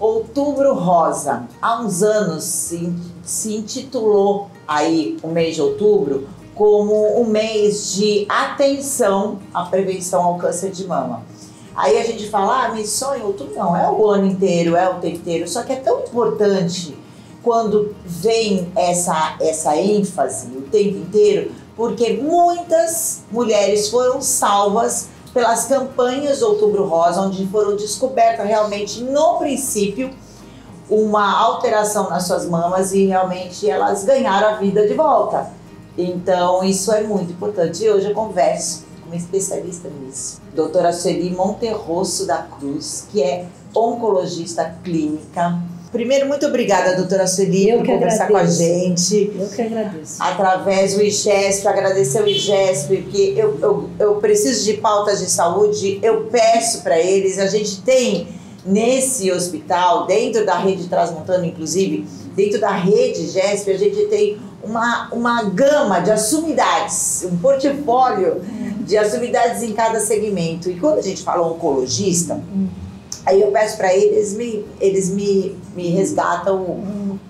Outubro Rosa. Há uns anos se intitulou aí o mês de outubro como um mês de atenção à prevenção ao câncer de mama. Aí a gente fala, mas só em outubro? Não, é o ano inteiro, é o tempo inteiro. Só que é tão importante quando vem essa ênfase o tempo inteiro, porque muitas mulheres foram salvas pelas campanhas do Outubro Rosa, onde foram descobertas realmente, no princípio, uma alteração nas suas mamas e realmente elas ganharam a vida de volta. Então, isso é muito importante. E hoje eu converso com uma especialista nisso, doutora Sueli Monterroso da Cruz, que é oncologista clínica. Primeiro, muito obrigada, doutora Sueli, por conversar com a gente. Eu que agradeço. Através do IGESP, agradecer o IGESP, porque eu preciso de pautas de saúde, eu peço para eles. A gente tem nesse hospital, dentro da rede Transmontana, inclusive, dentro da rede IGESP, a gente tem uma gama de assumidades, um portfólio de assumidades em cada segmento. E quando a gente fala oncologista, aí eu peço para eles me resgatam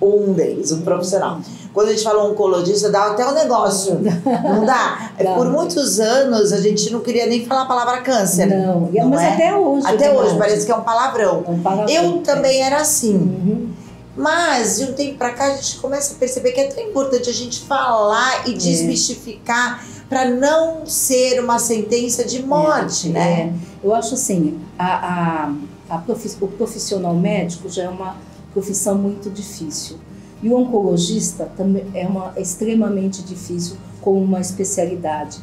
um deles, um profissional. Quando a gente fala oncologista, dá até um negócio, não dá? Por muitos anos a gente não queria nem falar a palavra câncer. Não, mas é? Até hoje. Até hoje, parece que é um palavrão. Eu também era assim. Mas de um tempo para cá a gente começa a perceber que é tão importante a gente falar e desmistificar para não ser uma sentença de morte, né? Eu acho assim, o profissional médico já é uma profissão muito difícil. E o oncologista também é extremamente difícil como uma especialidade.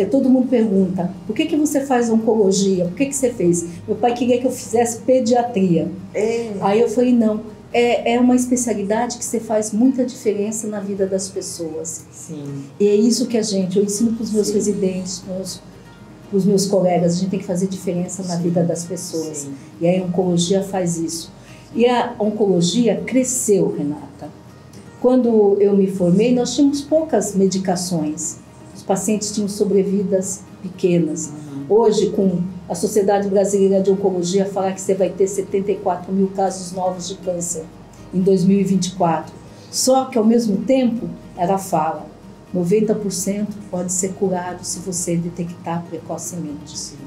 Todo mundo pergunta, por que você faz oncologia? Por que você fez? Meu pai queria que eu fizesse pediatria. Aí eu falei, não. É uma especialidade que você faz muita diferença na vida das pessoas. Sim. E é isso que eu ensino para os meus residentes, para os meus colegas, a gente tem que fazer diferença na vida das pessoas. Sim. E a oncologia faz isso. E a oncologia cresceu, Renata. Quando eu me formei, nós tínhamos poucas medicações. Os pacientes tinham sobrevidas pequenas. Hoje, com a Sociedade Brasileira de Oncologia falar que você vai ter 74 mil casos novos de câncer em 2024. Só que, ao mesmo tempo, ela fala, 90% pode ser curado se você detectar precocemente. Sim.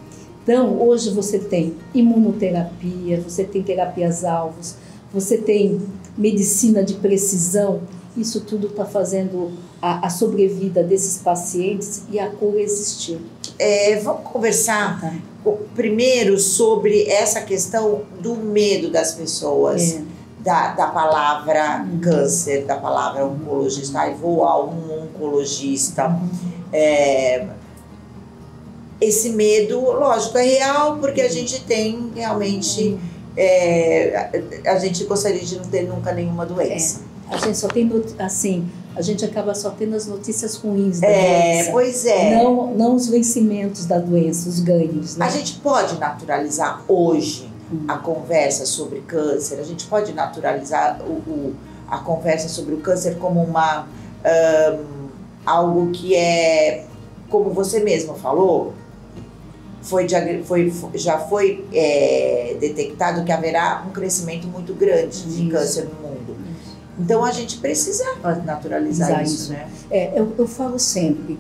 Então, hoje você tem imunoterapia, você tem terapias-alvos, você tem medicina de precisão. Isso tudo está fazendo a sobrevida desses pacientes e a cura existir. Vamos conversar primeiro sobre essa questão do medo das pessoas, da palavra câncer, da palavra oncologista. Ai, vou a um oncologista. Esse medo, lógico, é real, porque a gente tem realmente... a gente gostaria de não ter nunca nenhuma doença. A gente só tem, assim, a gente acaba só tendo as notícias ruins da doença. Pois é. Não os vencimentos da doença, os ganhos, né? A gente pode naturalizar hoje a conversa sobre câncer, a gente pode naturalizar a conversa sobre o câncer como algo que é, como você mesma falou, já foi detectado que haverá um crescimento muito grande de câncer no mundo. Então a gente precisa naturalizar isso, né? Eu falo sempre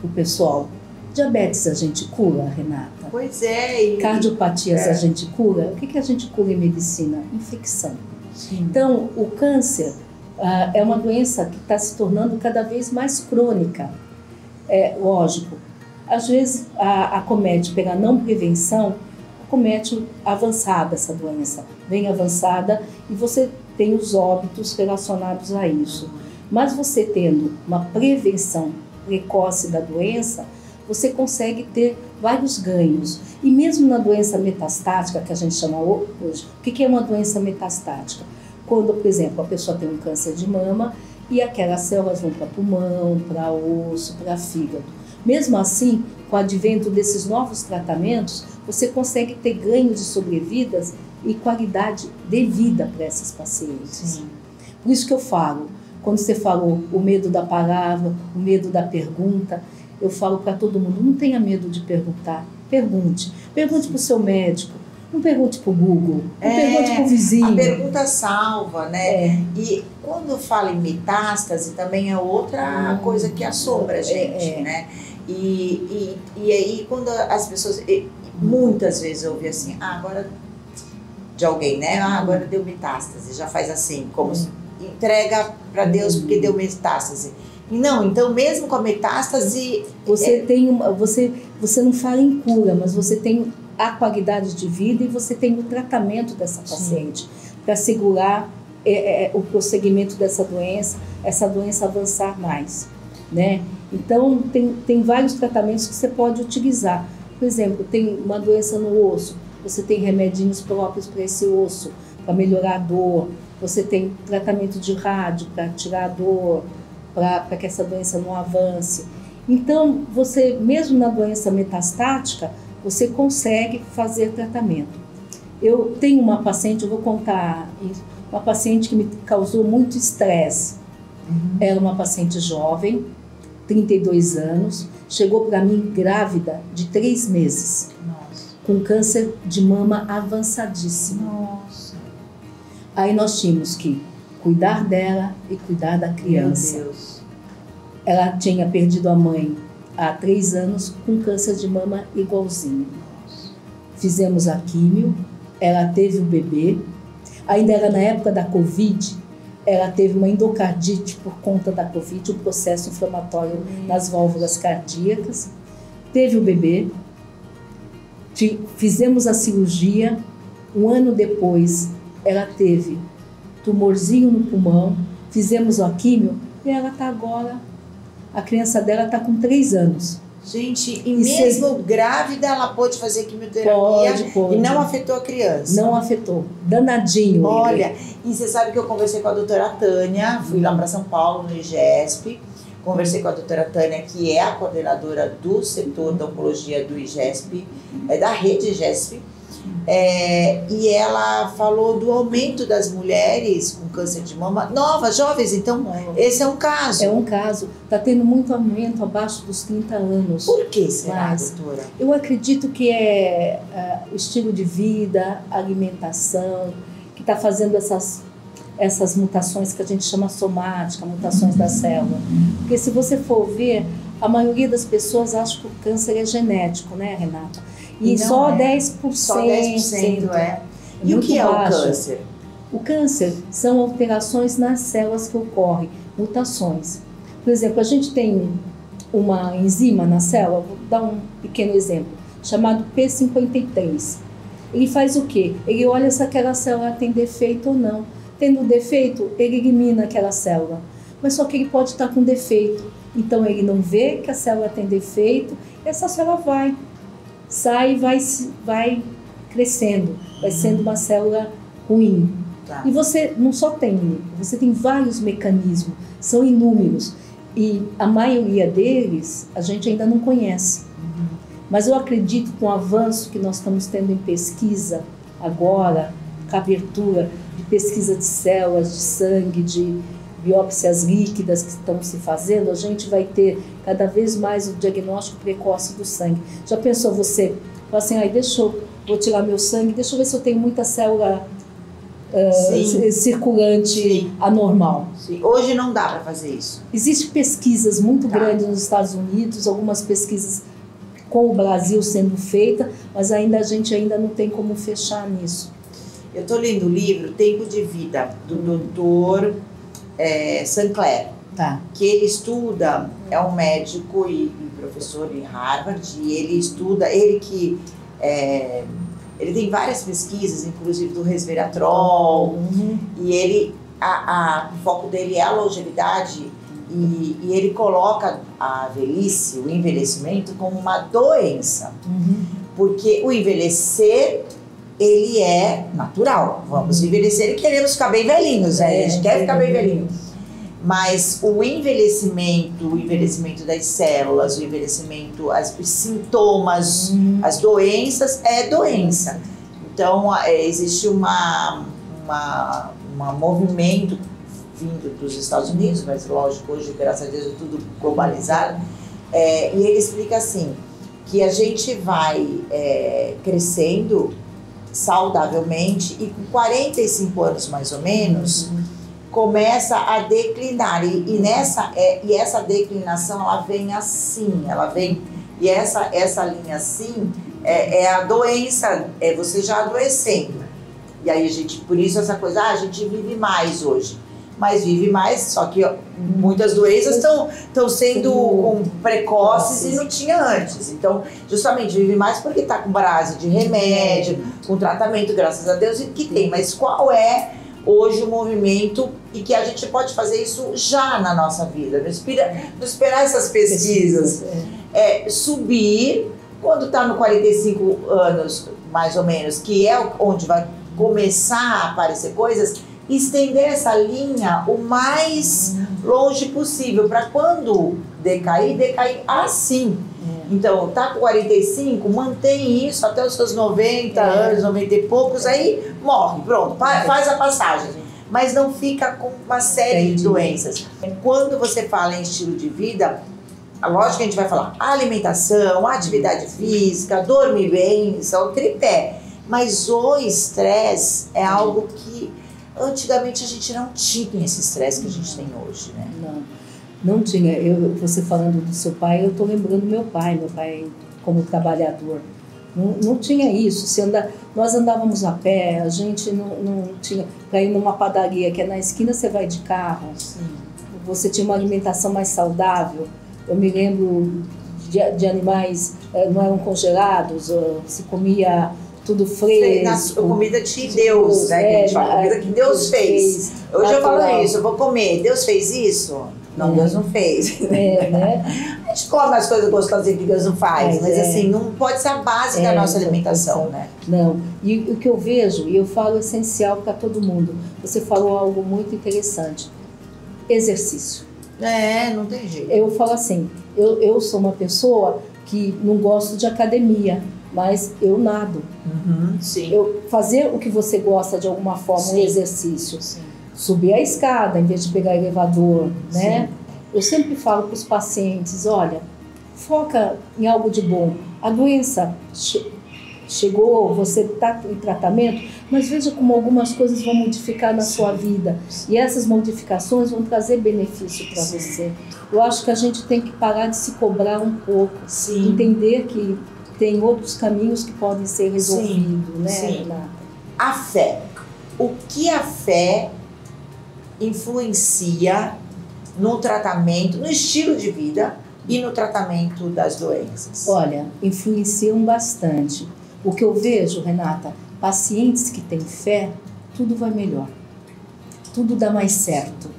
pro pessoal, diabetes a gente cura, Renata? Pois é. Cardiopatias a gente cura? O que a gente cura em medicina? Infecção. Sim. Então o câncer é uma doença que está se tornando cada vez mais crônica. Lógico, às vezes acomete pela não prevenção, acomete avançada essa doença, bem avançada, e você tem os óbitos relacionados a isso. Mas você tendo uma prevenção precoce da doença, você consegue ter vários ganhos. E mesmo na doença metastática, que a gente chama hoje, o que é uma doença metastática? Quando, por exemplo, a pessoa tem um câncer de mama e aquelas células vão para pulmão, para osso, para fígado. Mesmo assim, com o advento desses novos tratamentos, você consegue ter ganhos de sobrevidas e qualidade de vida para esses pacientes. Sim. Por isso que eu falo, quando você falou o medo da palavra, o medo da pergunta, eu falo para todo mundo, não tenha medo de perguntar, pergunte. Pergunte para o seu médico, Não pergunte pro Google, não pergunte pro vizinho. A pergunta salva, né? E quando fala em metástase, também é outra coisa que assombra a gente, né? E aí, quando as pessoas... Muitas vezes eu ouvi assim, agora... De alguém, né? Agora deu metástase, já faz assim, como entrega para Deus porque deu metástase. Não, então mesmo com a metástase... Você não fala em cura, mas você tem a qualidade de vida e você tem o tratamento dessa paciente para segurar o prosseguimento dessa doença, essa doença avançar mais, né? Então, tem vários tratamentos que você pode utilizar. Por exemplo, tem uma doença no osso, você tem remedinhos próprios para esse osso, para melhorar a dor. Você tem tratamento de rádio para tirar a dor, para que essa doença não avance. Então, você, mesmo na doença metastática, você consegue fazer tratamento. Eu tenho uma paciente, eu vou contar, uma paciente que me causou muito estresse. Era uma paciente jovem, 32 anos, chegou para mim grávida de 3 meses. Nossa. Com câncer de mama avançadíssimo. Nossa. Aí nós tínhamos que cuidar dela e cuidar da criança. Meu Deus. Ela tinha perdido a mãe há 3 anos com câncer de mama igualzinho. Fizemos a químio, ela teve o bebê, ainda era na época da Covid, ela teve uma endocardite por conta da Covid, um processo inflamatório nas válvulas cardíacas, teve o bebê, fizemos a cirurgia, 1 ano depois ela teve tumorzinho no pulmão, fizemos a químio e ela está agora, a criança dela está com 3 anos. Gente, e mesmo grávida ela pôde fazer quimioterapia pode. E não afetou a criança? Não afetou, danadinho. Olha, e você sabe que eu conversei com a doutora Tânia, fui lá para São Paulo, no IGESP, conversei com a doutora Tânia, que é a coordenadora do setor da oncologia do IGESP, da rede IGESP, e ela falou do aumento das mulheres com câncer de mama, novas, jovens, então esse é um caso. É um caso, está tendo muito aumento abaixo dos 30 anos. Por que será, doutora? Eu acredito que é o estilo de vida, a alimentação, que está fazendo essas mutações que a gente chama somática, mutações da célula. Porque se você for ver, a maioria das pessoas acha que o câncer é genético, né, Renata? E só 10%. Só 10% é. E o que é o câncer? O câncer são alterações nas células que ocorrem, mutações. Por exemplo, a gente tem uma enzima na célula, vou dar um pequeno exemplo, chamado P53. Ele faz o quê? Ele olha se aquela célula tem defeito ou não. Tendo defeito, ele elimina aquela célula. Mas só que ele pode estar com defeito. Então ele não vê que a célula tem defeito, essa célula sai e vai crescendo, vai sendo uma célula ruim. Tá. E você não só tem, você tem vários mecanismos, são inúmeros. E a maioria deles a gente ainda não conhece. Mas eu acredito que com o avanço que nós estamos tendo em pesquisa agora, com a abertura de pesquisa de células, de sangue, de biópsias líquidas que estão se fazendo, a gente vai ter cada vez mais o diagnóstico precoce do sangue. Já pensou você, fala assim, vou tirar meu sangue, deixa eu ver se eu tenho muita célula circulante anormal. Sim. Hoje não dá para fazer isso. Existem pesquisas muito grandes nos Estados Unidos, algumas pesquisas com o Brasil sendo feita, mas a gente ainda não tem como fechar nisso. Eu estou lendo o livro Tempo de Vida, do doutor Sinclair, que ele estuda, é um médico e professor em Harvard, e ele estuda, ele tem várias pesquisas, inclusive do resveratrol, e o foco dele é a longevidade, e ele coloca a velhice, o envelhecimento, como uma doença, porque o envelhecer, ele é natural, vamos envelhecer e queremos ficar bem velhinhos, a gente quer ficar bem velhinho. Mas o envelhecimento das células, o envelhecimento, os sintomas, as doenças, é doença. Então, existe um movimento vindo dos Estados Unidos, mas lógico, hoje, graças a Deus, é tudo globalizado. E ele explica assim, que a gente vai crescendo saudavelmente e com 45 anos mais ou menos, começa a declinar. E essa declinação, ela vem assim, e essa linha assim é a doença, é você já adoecendo. E aí por isso essa coisa, a gente vive mais hoje. Mas vive mais, só que muitas doenças estão sendo precoces e não tinha antes. Então, justamente, vive mais porque está com base de remédio, com tratamento, graças a Deus, e que tem. Mas qual é hoje o movimento e que a gente pode fazer isso já na nossa vida? Não esperar essas pesquisas. Subir, quando está no 45 anos, mais ou menos, que é onde vai começar a aparecer coisas, estender essa linha o mais longe possível, para quando decair assim. Então, tá com 45, mantém isso até os seus 90 anos, 90 e poucos, aí morre, pronto, faz a passagem. Mas não fica com uma série de doenças. Quando você fala em estilo de vida, lógico que a gente vai falar alimentação, atividade física, dormir bem, isso é o tripé. Mas o estresse é algo que antigamente a gente não tinha esse estresse que a gente tem hoje, né? Não tinha. Você falando do seu pai, eu estou lembrando meu pai como trabalhador. Não tinha isso. Nós andávamos a pé, a gente não tinha. Para ir numa padaria que é na esquina, você vai de carro. Sim. Você tinha uma alimentação mais saudável. Eu me lembro de animais não eram congelados, se comia tudo fresco. Comida de Deus, né? Que a gente fala, comida que Deus fez. Hoje eu falo isso, eu vou comer. Deus fez isso? Não, Deus não fez. Né? A gente come as coisas gostosas que Deus não faz, mas assim, não pode ser a base da nossa alimentação, né? Não. E o que eu vejo, e eu falo essencial para todo mundo, você falou algo muito interessante. Exercício. Não tem jeito. Eu falo assim, eu sou uma pessoa que não gosto de academia, mas eu nado. Sim. Fazer o que você gosta de alguma forma, um exercício. Sim. Subir a escada em vez de pegar elevador, né? Sim. Eu sempre falo para os pacientes, olha, foca em algo de bom. A doença chegou, você está em tratamento, mas veja como algumas coisas vão modificar na sua vida. E essas modificações vão trazer benefício para você. Eu acho que a gente tem que parar de se cobrar um pouco. Sim. Entender que tem outros caminhos que podem ser resolvidos, né, Renata? A fé. O que a fé influencia no tratamento, no estilo de vida e no tratamento das doenças? Olha, influenciam bastante. O que eu vejo, Renata, pacientes que têm fé, tudo vai melhor. Tudo dá mais certo.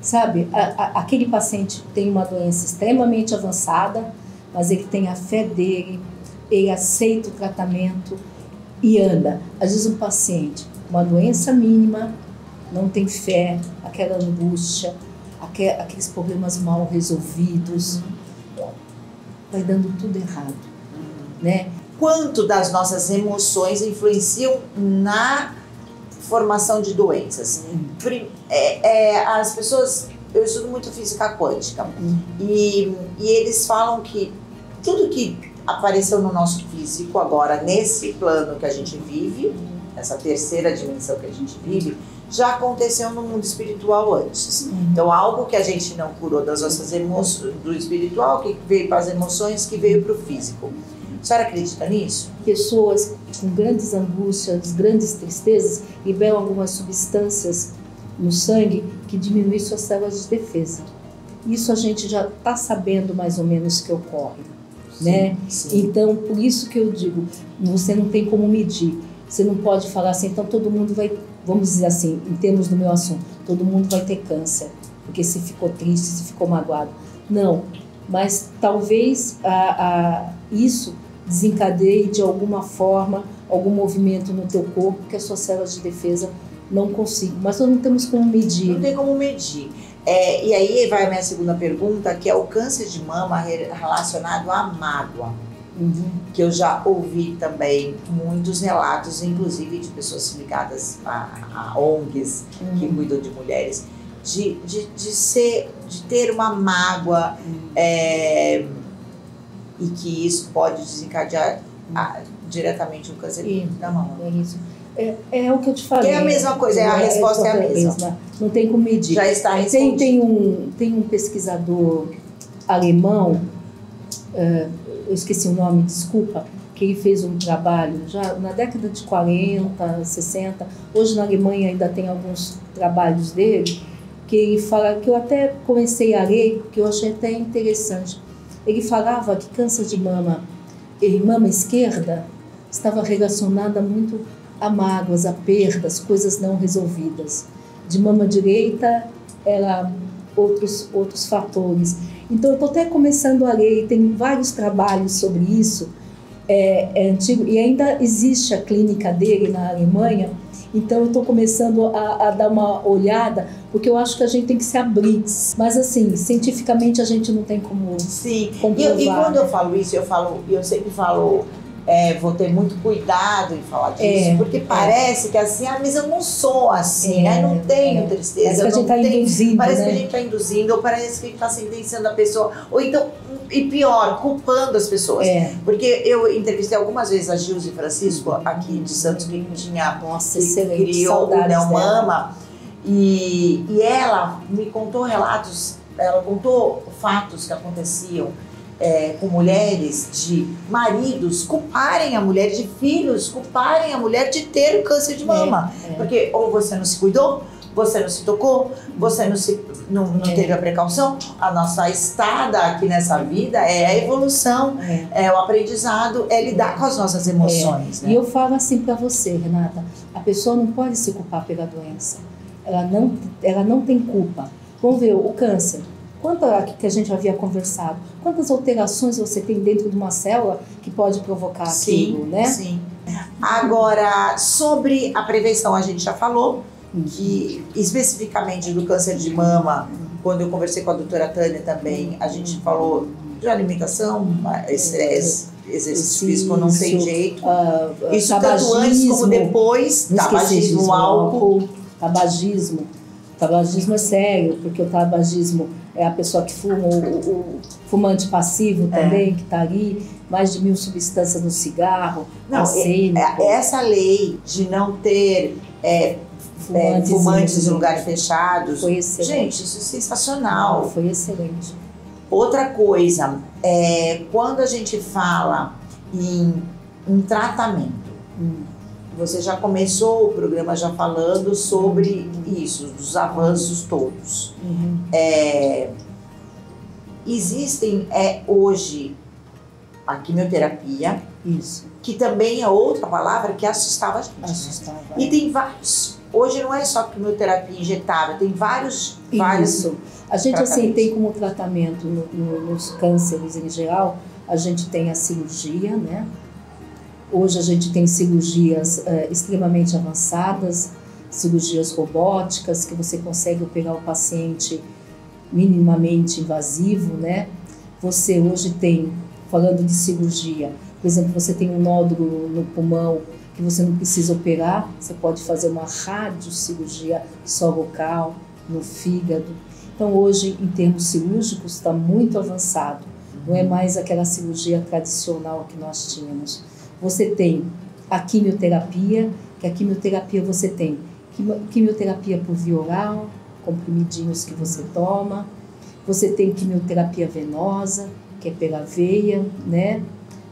Sabe, aquele paciente tem uma doença extremamente avançada, mas ele tem a fé dele, ele aceita o tratamento e anda. Às vezes um paciente, uma doença mínima, não tem fé, aquela angústia, aqueles problemas mal resolvidos, vai dando tudo errado, né? Quanto das nossas emoções influenciam na formação de doenças? As pessoas, eu estudo muito física quântica, e eles falam que tudo que apareceu no nosso físico agora, nesse plano que a gente vive, essa terceira dimensão que a gente vive, já aconteceu no mundo espiritual antes. Então, algo que a gente não curou das nossas emoções, do espiritual, que veio para as emoções, que veio para o físico. A senhora acredita nisso? Pessoas com grandes angústias, grandes tristezas, liberam algumas substâncias no sangue que diminuem suas células de defesa. Isso a gente já está sabendo mais ou menos que ocorre, né? Sim. Então, por isso que eu digo, você não tem como medir. Você não pode falar assim, então todo mundo vai, vamos dizer assim, em termos do meu assunto, todo mundo vai ter câncer, porque se ficou triste, se ficou magoado. Não, mas talvez isso desencadeie de alguma forma algum movimento no teu corpo que as suas células de defesa não consigam. Mas nós não temos como medir. Não tem como medir. E aí vai a minha segunda pergunta, que é o câncer de mama relacionado à mágoa. Que eu já ouvi também muitos relatos, inclusive de pessoas ligadas a ONGs que cuidam de mulheres, de ter uma mágoa e que isso pode desencadear diretamente o câncer da mama. É isso. É o que eu te falei. É a mesma coisa, a resposta é a mesma. Não tem como medir. Já está respondido. Tem um pesquisador alemão, eu esqueci o nome, desculpa, que ele fez um trabalho já na década de 40, 60. Hoje na Alemanha ainda tem alguns trabalhos dele, que ele fala, que eu até comecei a ler, que eu achei até interessante. Ele falava que câncer de mama esquerda estava relacionada muito a mágoas, a perdas, coisas não resolvidas. De mama direita, era outros fatores. Então, eu estou até começando a ler, tem vários trabalhos sobre isso, é antigo, e ainda existe a clínica dele na Alemanha, então eu estou começando a dar uma olhada, porque eu acho que a gente tem que se abrir. Mas, assim, cientificamente a gente não tem como comprovar. E quando eu falo isso, eu sempre falo... vou ter muito cuidado em falar disso, porque parece que assim, mas eu não sou assim, não tenho tristeza. Parece que a gente está induzindo, parece que a gente está induzindo, ou parece que a gente está sentenciando a pessoa, ou então, e pior, culpando as pessoas. Porque eu entrevistei algumas vezes a Gilze Francisco, aqui de Santos, que criou o Neomama, e ela me contou relatos, ela contou fatos que aconteciam com mulheres, de maridos culparem a mulher, de filhos culparem a mulher de ter o câncer de mama. Porque ou você não se cuidou, você não se tocou, você não teve a precaução. A nossa estada aqui nessa vida é a evolução, é o aprendizado, é lidar com as nossas emoções. Né? E eu falo assim para você, Renata, a pessoa não pode se culpar pela doença. Ela não tem culpa. Vamos ver, o câncer. Que a gente havia conversado, quantas alterações você tem dentro de uma célula que pode provocar aquilo, né? Sim. Agora, sobre a prevenção, a gente já falou, que especificamente do câncer de mama, quando eu conversei com a doutora Tânia também, a gente falou de alimentação, estresse, exercício físico, não tem jeito. Isso tanto antes como depois, tabagismo, álcool. Tabagismo é sério, porque o tabagismo é a pessoa que fuma, o fumante passivo também, que está ali, mais de 1000 substâncias no cigarro, arsênico. Essa lei de não ter fumantes em lugares fechados, foi excelente. Gente, isso é sensacional. Foi excelente. Outra coisa, quando a gente fala em tratamento, você já começou o programa já falando sobre isso, dos avanços todos. Existem hoje a quimioterapia, que também é outra palavra que assustava a gente. E tem vários. Hoje não é só quimioterapia injetável, tem vários. A gente assim tem como tratamento nos cânceres em geral, a gente tem a cirurgia, né? Hoje a gente tem cirurgias extremamente avançadas, cirurgias robóticas, que você consegue operar o paciente minimamente invasivo, né? Você hoje tem, falando de cirurgia, por exemplo, você tem um nódulo no pulmão que você não precisa operar, você pode fazer uma radiocirurgia só local, no fígado. Então hoje, em termos cirúrgicos, está muito avançado. Não é mais aquela cirurgia tradicional que nós tínhamos. Você tem a quimioterapia, que a quimioterapia você tem quimioterapia por via oral, comprimidinhos que você toma. Você tem quimioterapia venosa, que é pela veia, né?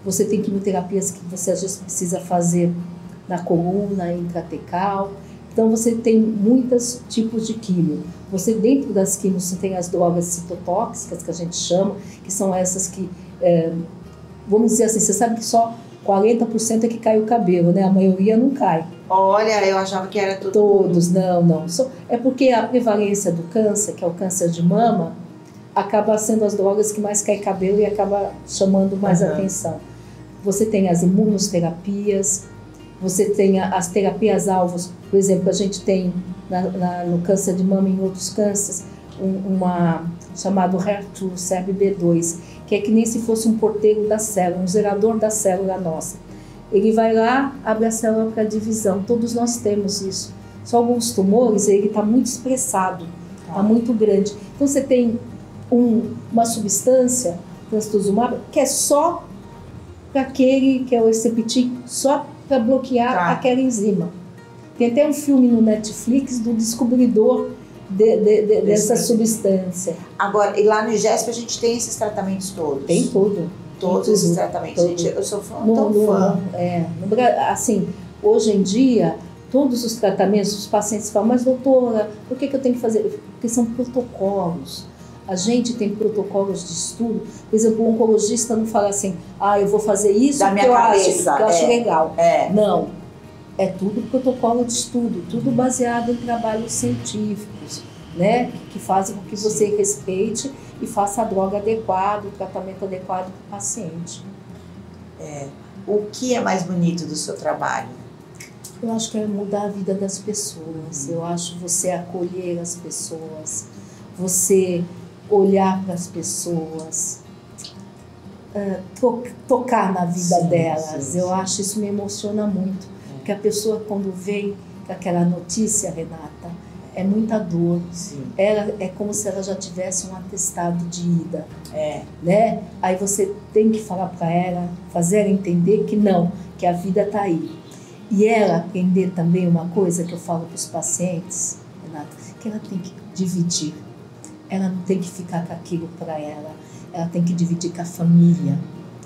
Você tem quimioterapias que você às vezes precisa fazer na coluna, intratecal. Então você tem muitos tipos de quimio. Você dentro das quimios você tem as drogas citotóxicas, que a gente chama, que são essas que, vamos dizer assim, você sabe que só 40% é que cai o cabelo, né? A maioria não cai. Olha, eu achava que era tudo. Todos, não. É porque a prevalência do câncer, que é o câncer de mama, acaba sendo as drogas que mais cai cabelo e acaba chamando mais atenção. Você tem as imunoterapias, você tem as terapias-alvos. Por exemplo, a gente tem no câncer de mama e em outros cânceres, uma chamado HER2, CERB-B2, que é que nem se fosse um porteiro da célula, um zerador da célula nossa. Ele vai lá, abre a célula para divisão. Todos nós temos isso. Só alguns tumores, ele está muito expressado, está muito grande. Então você tem uma substância, trastuzumab, que é só para aquele que é o Herceptin, só para bloquear aquela enzima. Tem até um filme no Netflix do descobridor dessa substância. Agora, e lá no IGESP a gente tem esses tratamentos todos? Tem tudo. Todos tem esses tratamentos. Tudo. Gente, eu sou fã. Assim, hoje em dia, todos os tratamentos, os pacientes falam, mas doutora, o que eu tenho que fazer? Porque são protocolos. A gente tem protocolos de estudo. Por exemplo, o oncologista não fala assim, eu vou fazer isso da minha cabeça, que eu acho legal. Não. É tudo protocolo de estudo, tudo baseado em trabalhos científicos, né? Que fazem com que você respeite e faça a droga adequada, o tratamento adequado para o paciente. O que é mais bonito do seu trabalho? Eu acho que é mudar a vida das pessoas. Eu acho você acolher as pessoas, você olhar para as pessoas, tocar na vida delas. Sim. Eu acho isso me emociona muito. Porque a pessoa, quando vem com aquela notícia, Renata, é muita dor. Sim. Ela, é como se ela já tivesse um atestado de ida. Né? Aí você tem que falar para ela, fazer ela entender que não, que a vida está aí. E ela aprender também uma coisa que eu falo para os pacientes, Renata, que ela tem que dividir. Ela não tem que ficar com aquilo para ela. Ela tem que dividir com a família.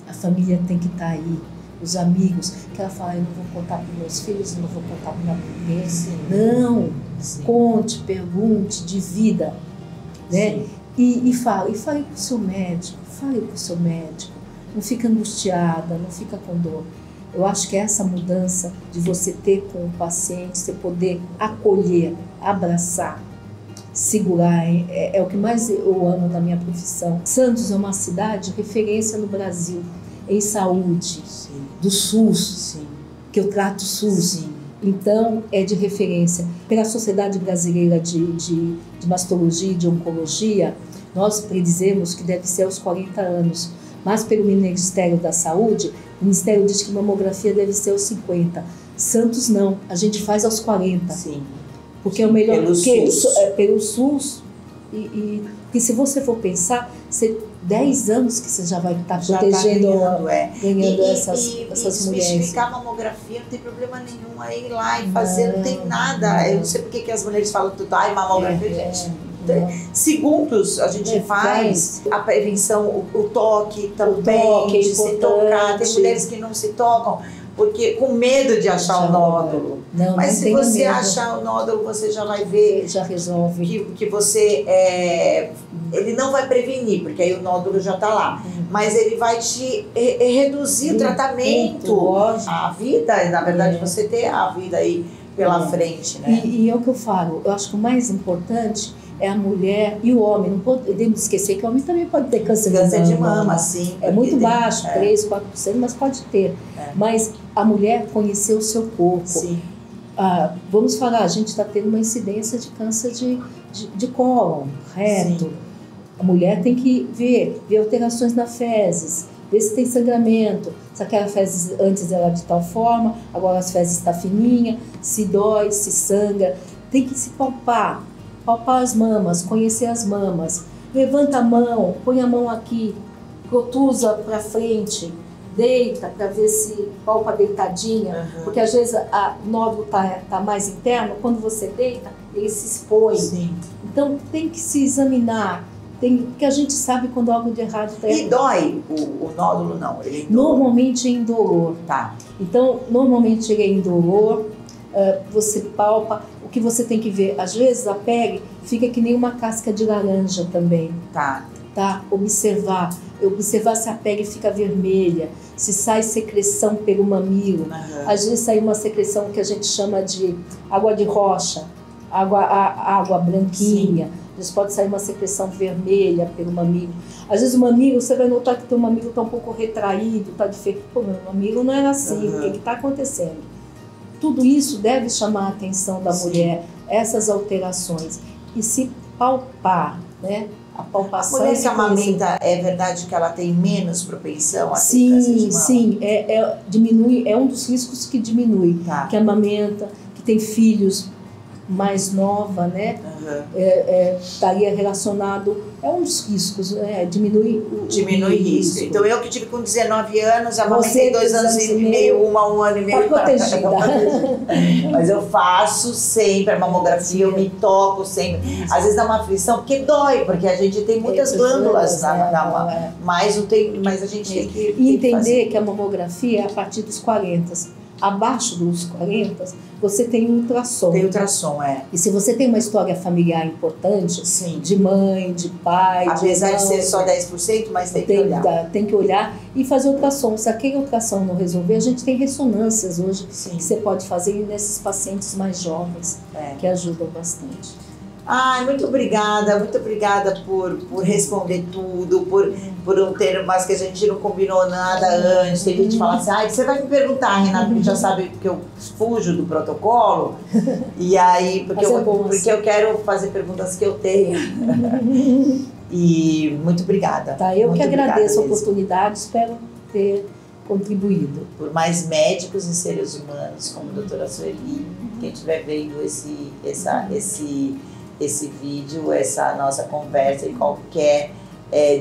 A família tem que estar aí. Os amigos, que ela fala, eu não vou contar para meus filhos, eu não vou contar para ninguém. Não, conte, pergunte, divida, né? E fale com o seu médico, não fica angustiada, não fica com dor. Eu acho que essa mudança de você ter com o paciente, você poder acolher, abraçar, segurar, é o que mais eu amo da minha profissão. Santos é uma cidade referência no Brasil em saúde, do SUS, que eu trato SUS. Então, é de referência. Pela Sociedade Brasileira de Mastologia e de Oncologia, nós predizemos que deve ser aos 40 anos. Mas pelo Ministério da Saúde, o Ministério diz que mamografia deve ser aos 50. Santos não, a gente faz aos 40. Porque é o melhor... Pelo SUS. E se você for pensar, 10 anos que você já vai estar protegendo, ganhando essas mulheres. E mistificar a mamografia, não tem problema nenhum aí ir lá e fazer, não tem nada. Eu não sei porque que as mulheres falam tudo, mamografia, gente. Segundos a gente faz a prevenção, o toque também, de se tocar. Tem mulheres que não se tocam porque com medo de achar o nódulo. Mas se você achar o nódulo, você já vai ver, já resolve. Que você ele não vai prevenir, porque aí o nódulo já está lá. Mas ele vai te reduzir o tratamento, a vida, na verdade você ter a vida aí pela frente, né? E é o que eu falo, eu acho que o mais importante é a mulher e o homem. Não podemos esquecer que o homem também pode ter câncer de mama. Sim. É muito baixo, 3, 4%, mas pode ter. Mas a mulher conhecer o seu corpo. Vamos falar, a gente está tendo uma incidência de câncer de cólon, reto. A mulher tem que ver alterações na fezes, ver se tem sangramento, se aquela fezes antes era de tal forma, agora as fezes estão fininha, se dói, se sangra. Tem que se palpar as mamas, conhecer as mamas. Levanta a mão, põe a mão aqui, protusa para frente, deita para ver se palpa deitadinha, porque às vezes o nódulo tá mais interno, quando você deita, ele se expõe. Então tem que se examinar, porque a gente sabe quando algo de errado está. E dói o nódulo, não? Normalmente é indolor. Então, normalmente ele é indolor, você palpa. O que você tem que ver, às vezes a pele fica que nem uma casca de laranja também. Observar se a pele fica vermelha, se sai secreção pelo mamilo. Às vezes sai uma secreção que a gente chama de água de rocha, água branquinha. Às vezes pode sair uma secreção vermelha pelo mamilo. Às vezes o mamilo, você vai notar que teu mamilo está um pouco retraído, está diferente. Pô, meu mamilo não era assim, o que está acontecendo? Tudo isso deve chamar a atenção da mulher, essas alterações. E se palpar, né? A palpação. A mulher que amamenta, é verdade que ela tem menos propensão a ter câncer de mama? Sim, diminui, é um dos riscos que diminui. Que amamenta, que tem filhos mais nova, né? Estaria relacionado a um dos riscos, diminui risco. Então eu que tive com 19 anos, amamentei 2 anos e meio, um ano e meio. Está protegida. Mas eu faço sempre a mamografia, eu me toco sempre. Às vezes dá uma aflição, porque dói, porque a gente tem muitas glândulas mas a gente tem que... E entender que a mamografia é a partir dos 40. Abaixo dos 40, você tem um ultrassom. Tem ultrassom, E se você tem uma história familiar importante, de mãe, de pai, apesar de ser só 10%, mas tem que olhar. Tem que olhar e fazer ultrassom. Se aquele ultrassom não resolver, a gente tem ressonâncias hoje que você pode fazer nesses pacientes mais jovens, que ajudam bastante. Ai, muito obrigada por responder tudo, por um ter umas que a gente não combinou nada antes. Tem gente que fala assim, você vai me perguntar, Renata, porque já sabe que eu fujo do protocolo. E aí, porque eu quero fazer perguntas que eu tenho. E muito obrigada. Eu que agradeço a oportunidade, espero ter contribuído. Por mais médicos e seres humanos, como a doutora Sueli, quem estiver vendo esse vídeo, essa nossa conversa em qualquer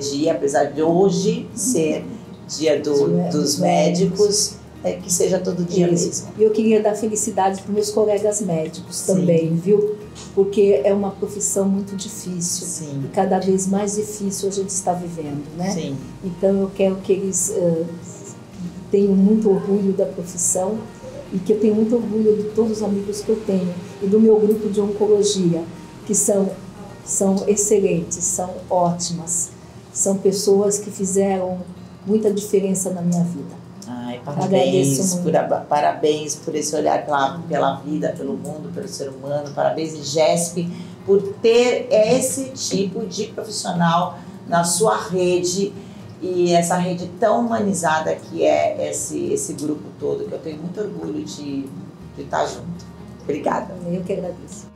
dia, apesar de hoje ser dia dos médicos, que seja todo dia mesmo. E eu queria dar felicidade para meus colegas médicos também, viu? Porque é uma profissão muito difícil e cada vez mais difícil a gente está vivendo, né? Então eu quero que eles tenham muito orgulho da profissão e que eu tenho muito orgulho de todos os amigos que eu tenho e do meu grupo de oncologia, que são excelentes, são ótimas, são pessoas que fizeram muita diferença na minha vida. Ai, parabéns por esse olhar pela vida, pelo mundo, pelo ser humano. Parabéns, IGESP, por ter esse tipo de profissional na sua rede e essa rede tão humanizada que é esse grupo todo, que eu tenho muito orgulho de estar junto. Obrigada. Eu que agradeço.